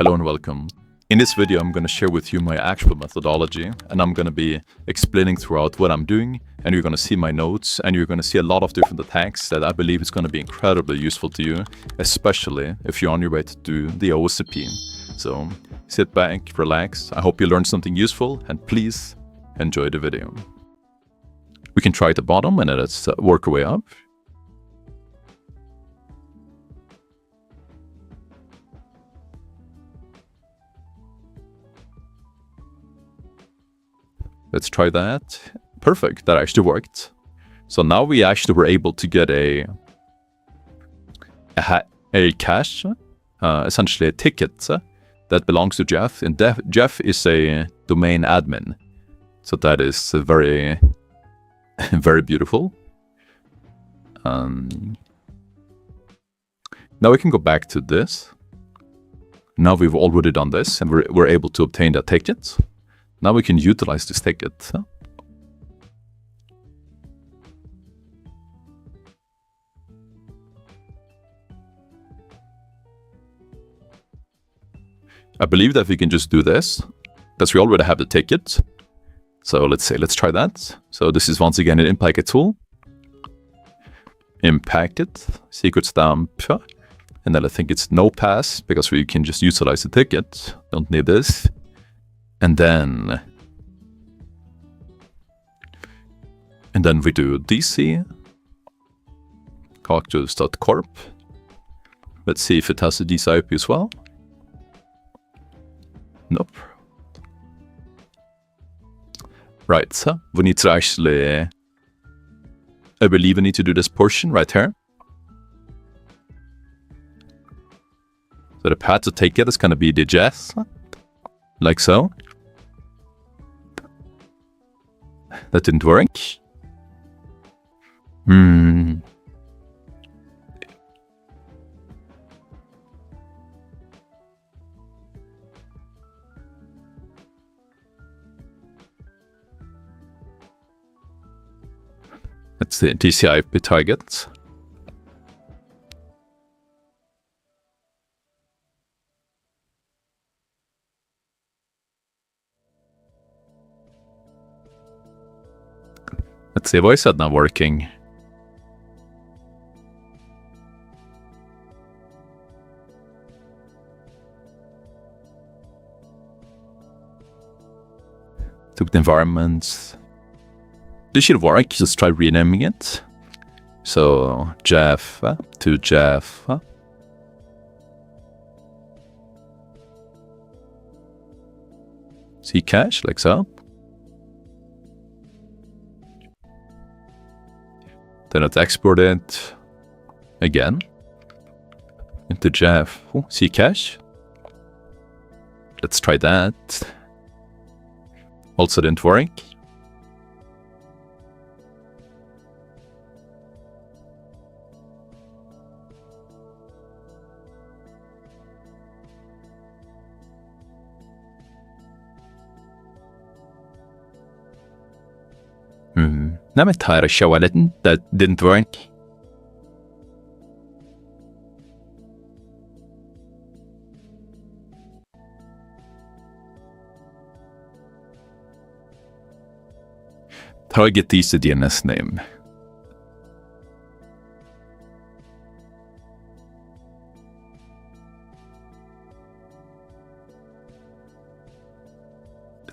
Hello and welcome. In this video, I'm going to share with you my actual methodology, and I'm going to be explaining throughout what I'm doing, and you're going to see my notes, and you're going to see a lot of different attacks that I believe is going to be incredibly useful to you, especially if you're on your way to do the OSCP. So sit back, relax. I hope you learned something useful, and please enjoy the video. We can try at the bottom, and then let's work our way up. Let's try that. Perfect, that actually worked. So now we actually were able to get a cache, essentially a ticket that belongs to Jeff. And Jeff is a domain admin. So that is very, very beautiful. Now we can go back to this. Now we've already done this and we're able to obtain that ticket. Now we can utilize this ticket. I believe that we can just do this, because we already have the ticket. So let's try that. So this is once again an impact tool. Impact it, secret stamp, and then I think it's no pass, because we can just utilize the ticket. Don't need this. And then we do DC cactus.corp. Let's see if it has a DC IP as well. Nope. Right, so we need to actually, I believe we need to do this portion right here. So the path to take it is going to be the Jess, like so. That didn't work. That's the DCIP target. Let's see, why is that not working? Took the environment. This should work, just try renaming it. So, Jeff to Jeff. See cache, like so. Then let's export it again into Jeff. Oh, see cache. Let's try that. Also didn't work. Let me try to show a little. That didn't work. Target is the DNS name.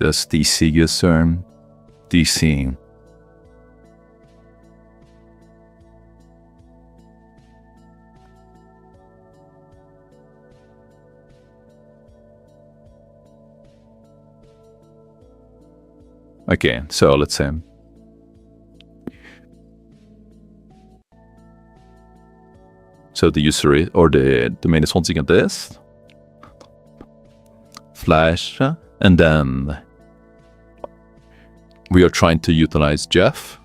Just DC user, DC. Okay, so let's say. So the user or the domain is once again this. Flash, and then we are trying to utilize Jeff.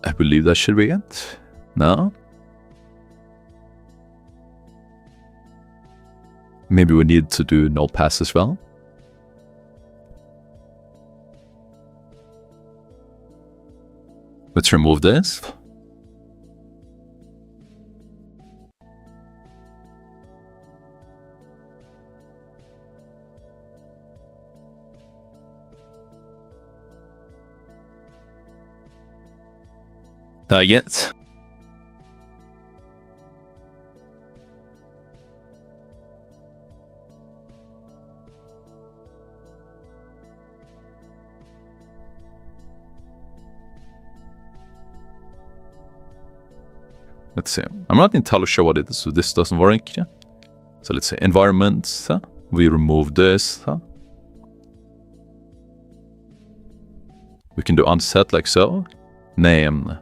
I believe that should be it. No? Maybe we need to do null pass as well. Let's remove this. target. Let's see. I'm not entirely sure what it is, so this doesn't work. So let's say environment. We remove this. We can do unset like so. Name.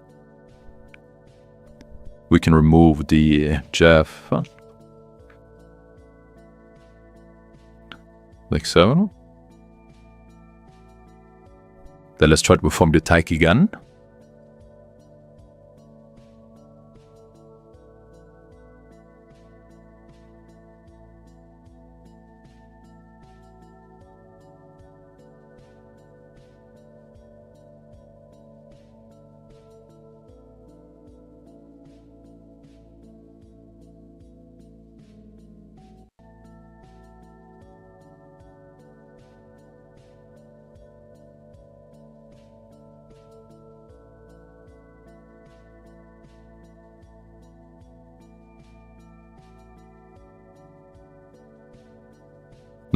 We can remove the Jeff. Like so. Then let's try to perform the attack again.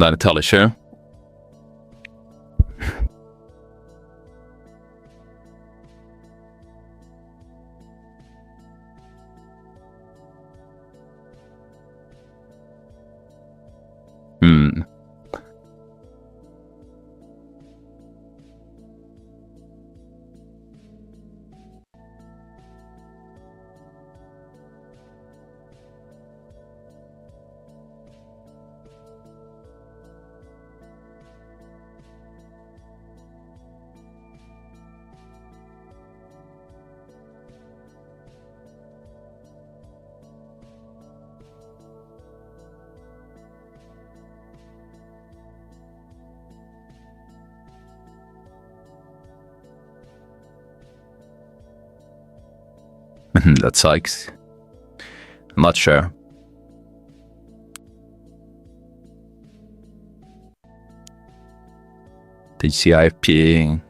Not entirely sure. That sucks. I'm not sure. TCIP.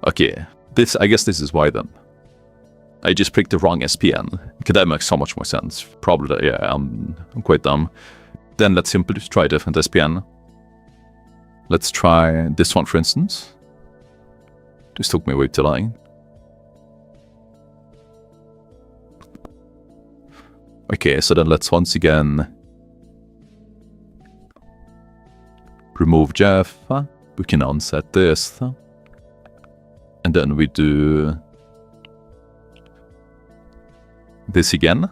Okay, I guess this is why then. I just picked the wrong SPN. Okay, that makes so much more sense. Probably, yeah, I'm quite dumb. Then let's simply try a different SPN. Let's try this one, for instance. This took me way too long. Okay, so then let's once again remove Jeff. We can unset this. And then we do this again,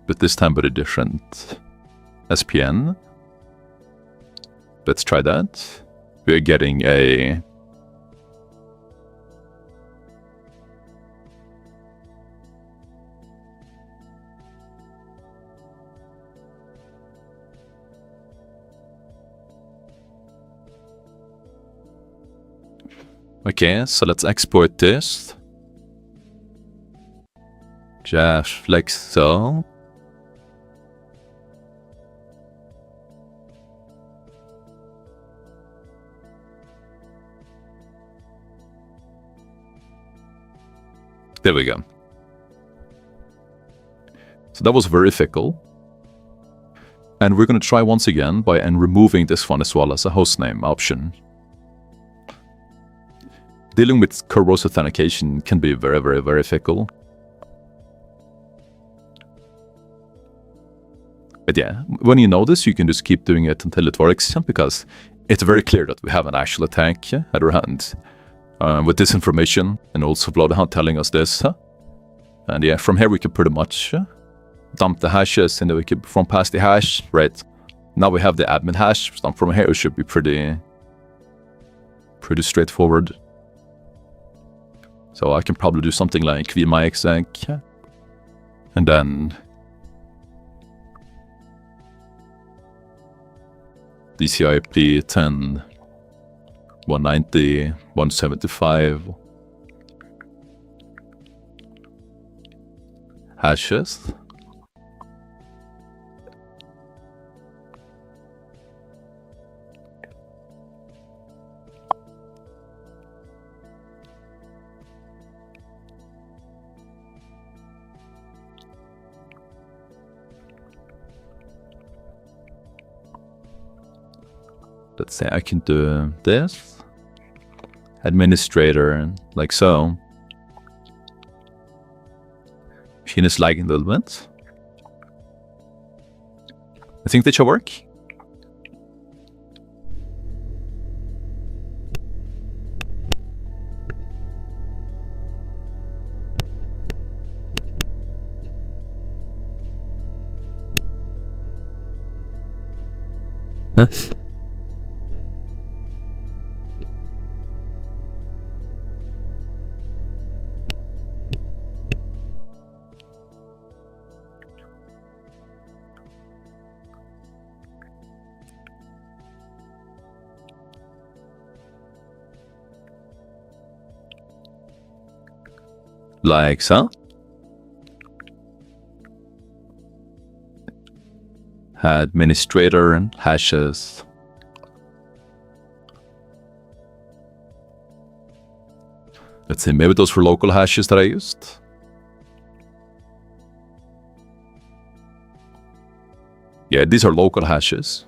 but this time with a different SPN. Let's try that. We're getting a okay, so let's export this. Just like so. There we go. So that was very fickle. And we're going to try once again by removing this one as well as a hostname option. Dealing with kerberos authentication can be very, very, very fickle. But yeah, when you know this, you can just keep doing it until it works, because it's very clear that we have an actual attack at our hand. With this information, and also Bloodhound telling us this. And yeah, from here we can pretty much dump the hashes, and then we can perform past the hash, right? Now we have the admin hash, so from here it should be pretty straightforward. So I can probably do something like vmyexec, and then DCIP 10, 190, 175 hashes. let's say I can do this. Administrator, like so. Machine is lagging a little bit. I think that should work. Huh? Like so. Administrator and hashes. Let's see, maybe those were local hashes that I used. Yeah, these are local hashes.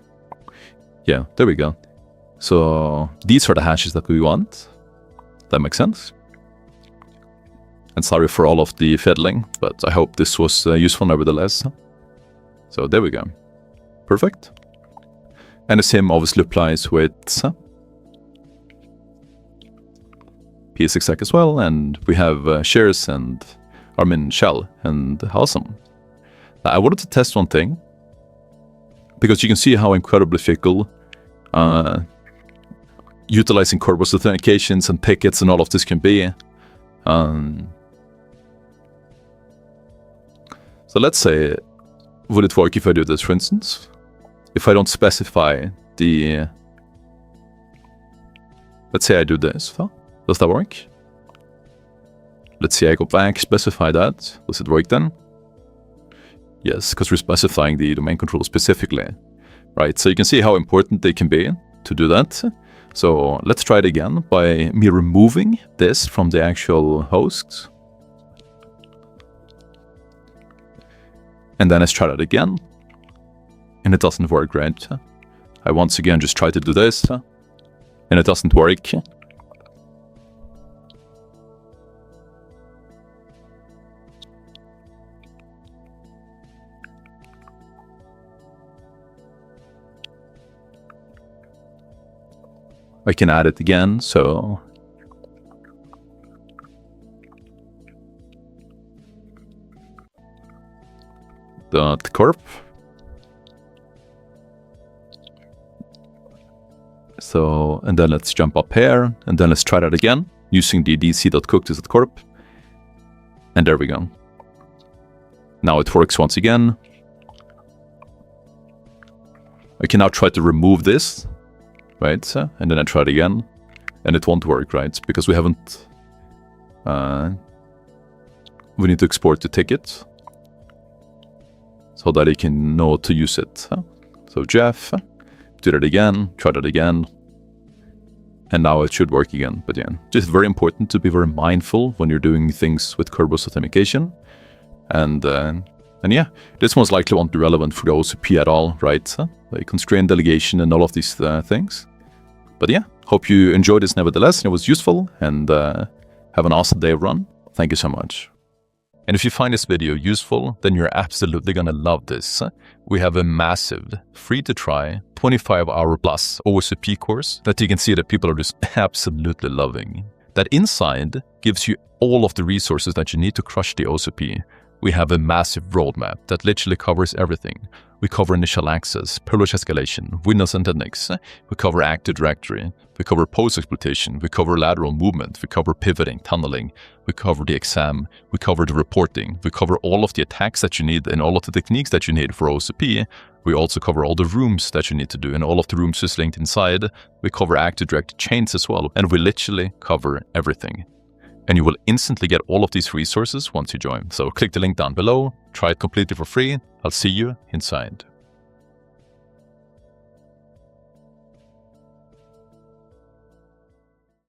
Yeah, there we go. So these are the hashes that we want. That makes sense. And sorry for all of the fiddling, but I hope this was useful nevertheless. So there we go. Perfect. And the same obviously applies with PSexec as well, and we have shares and shell, and awesome. I wanted to test one thing, because you can see how incredibly fickle utilizing kerberos authentications and tickets and all of this can be. So let's say, would it work if I do this, for instance? If I don't specify the... Let's say I do this. Does that work? Let's say I go back, specify that. Does it work then? Yes, because we're specifying the domain controller specifically. Right, so you can see how important they can be to do that. So let's try it again by me removing this from the actual host. And then let's try that again. And it doesn't work, right? I once again just try to do this. And it doesn't work. I can add it again, so... .corp. So, and then let's jump up here, and then let's try that again, using the dc.cookies.corp. And there we go. Now it works once again. I can now try to remove this, right? And then I try it again, and it won't work, right? Because we haven't... we need to export the ticket, so that he can know to use it. So Jeff, do that again, try that again, and now it should work again. But yeah, just very important to be very mindful when you're doing things with kerberos authentication. And yeah, this most likely won't be relevant for the OSCP at all, right? Like constrained delegation and all of these things. But yeah, hope you enjoyed this nevertheless, and it was useful, and have an awesome day, everyone. Thank you so much. And if you find this video useful, then you're absolutely gonna love this. We have a massive, free-to-try, 25-hour plus OSCP course that you can see that people are just absolutely loving. That inside gives you all of the resources that you need to crush the OSCP. We have a massive roadmap that literally covers everything. We cover initial access, privilege escalation, Windows and Linux. We cover Active Directory. We cover post-exploitation. We cover lateral movement. We cover pivoting, tunneling. We cover the exam. We cover the reporting. We cover all of the attacks that you need and all of the techniques that you need for OSCP. We also cover all the rooms that you need to do, and all of the rooms is linked inside. We cover Active Directory chains as well, and we literally cover everything. And you will instantly get all of these resources once you join. So click the link down below, try it completely for free. I'll see you inside.